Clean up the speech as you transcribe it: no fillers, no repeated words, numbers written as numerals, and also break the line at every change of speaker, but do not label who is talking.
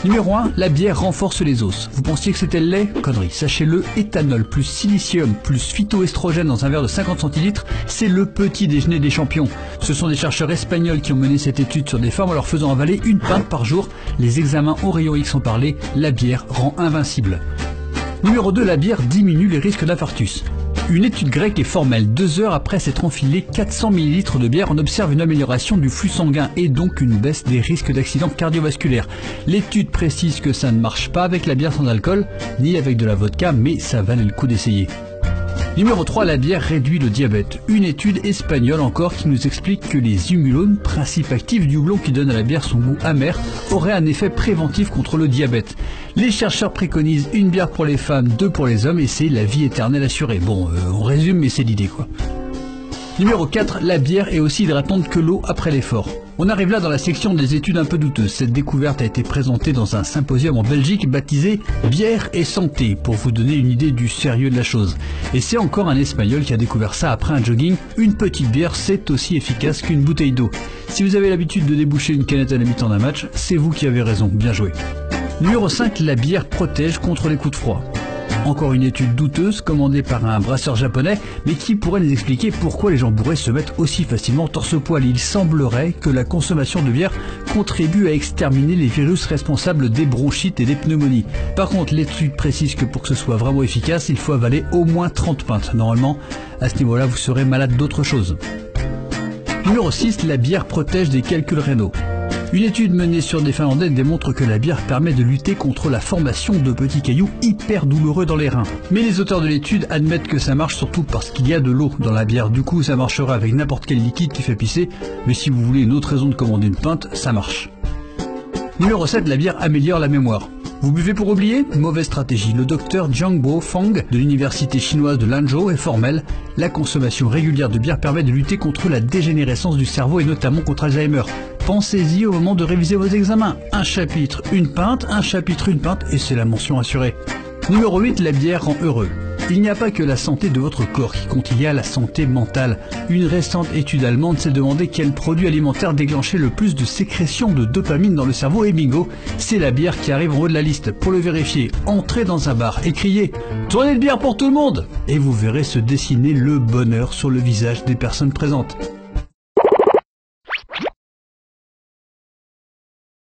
Numéro 1, la bière renforce les os. Vous pensiez que c'était le lait? Connerie. Sachez-le, éthanol plus silicium plus phytoestrogène dans un verre de 50 centilitres, c'est le petit déjeuner des champions. Ce sont des chercheurs espagnols qui ont mené cette étude sur des femmes en leur faisant avaler une pinte par jour. Les examens au rayon X ont parlé, la bière rend invincible. Numéro 2, la bière diminue les risques d'infarctus. Une étude grecque est formelle. 2 heures après s'être enfilé 400 ml de bière, on observe une amélioration du flux sanguin et donc une baisse des risques d'accidents cardiovasculaires. L'étude précise que ça ne marche pas avec la bière sans alcool, ni avec de la vodka, mais ça valait le coup d'essayer. Numéro 3, la bière réduit le diabète. Une étude espagnole encore qui nous explique que les humulones, principe actif du houblon qui donne à la bière son goût amer, auraient un effet préventif contre le diabète. Les chercheurs préconisent une bière pour les femmes, 2 pour les hommes et c'est la vie éternelle assurée. Bon, on résume mais c'est l'idée quoi. Numéro 4, la bière est aussi hydratante que l'eau après l'effort. On arrive là dans la section des études un peu douteuses. Cette découverte a été présentée dans un symposium en Belgique baptisé « Bière et santé » pour vous donner une idée du sérieux de la chose. Et c'est encore un Espagnol qui a découvert ça après un jogging. Une petite bière, c'est aussi efficace qu'une bouteille d'eau. Si vous avez l'habitude de déboucher une canette à la mi-temps d'un match, c'est vous qui avez raison. Bien joué. Numéro 5, la bière protège contre les coups de froid. Encore une étude douteuse commandée par un brasseur japonais, mais qui pourrait nous expliquer pourquoi les gens bourrés se mettent aussi facilement torse-poil. Il semblerait que la consommation de bière contribue à exterminer les virus responsables des bronchites et des pneumonies. Par contre, l'étude précise que pour que ce soit vraiment efficace, il faut avaler au moins 30 pintes. Normalement, à ce niveau-là, vous serez malade d'autre chose. Numéro 6, la bière protège des calculs rénaux. Une étude menée sur des Finlandais démontre que la bière permet de lutter contre la formation de petits cailloux hyper douloureux dans les reins. Mais les auteurs de l'étude admettent que ça marche surtout parce qu'il y a de l'eau dans la bière. Du coup, ça marchera avec n'importe quel liquide qui fait pisser. Mais si vous voulez une autre raison de commander une pinte, ça marche. Numéro 7, la bière améliore la mémoire. Vous buvez pour oublier? Mauvaise stratégie. Le docteur Jiangbo Fang de l'université chinoise de Lanzhou est formel. La consommation régulière de bière permet de lutter contre la dégénérescence du cerveau et notamment contre Alzheimer. Pensez-y au moment de réviser vos examens. Un chapitre, une pinte, un chapitre, une pinte, et c'est la mention assurée. Numéro 8, la bière rend heureux. Il n'y a pas que la santé de votre corps qui compte, il y a la santé mentale. Une récente étude allemande s'est demandé quel produit alimentaire déclenchait le plus de sécrétion de dopamine dans le cerveau et bingo, c'est la bière qui arrive en haut de la liste. Pour le vérifier, entrez dans un bar et criez « Tournée de bière pour tout le monde !» et vous verrez se dessiner le bonheur sur le visage des personnes présentes.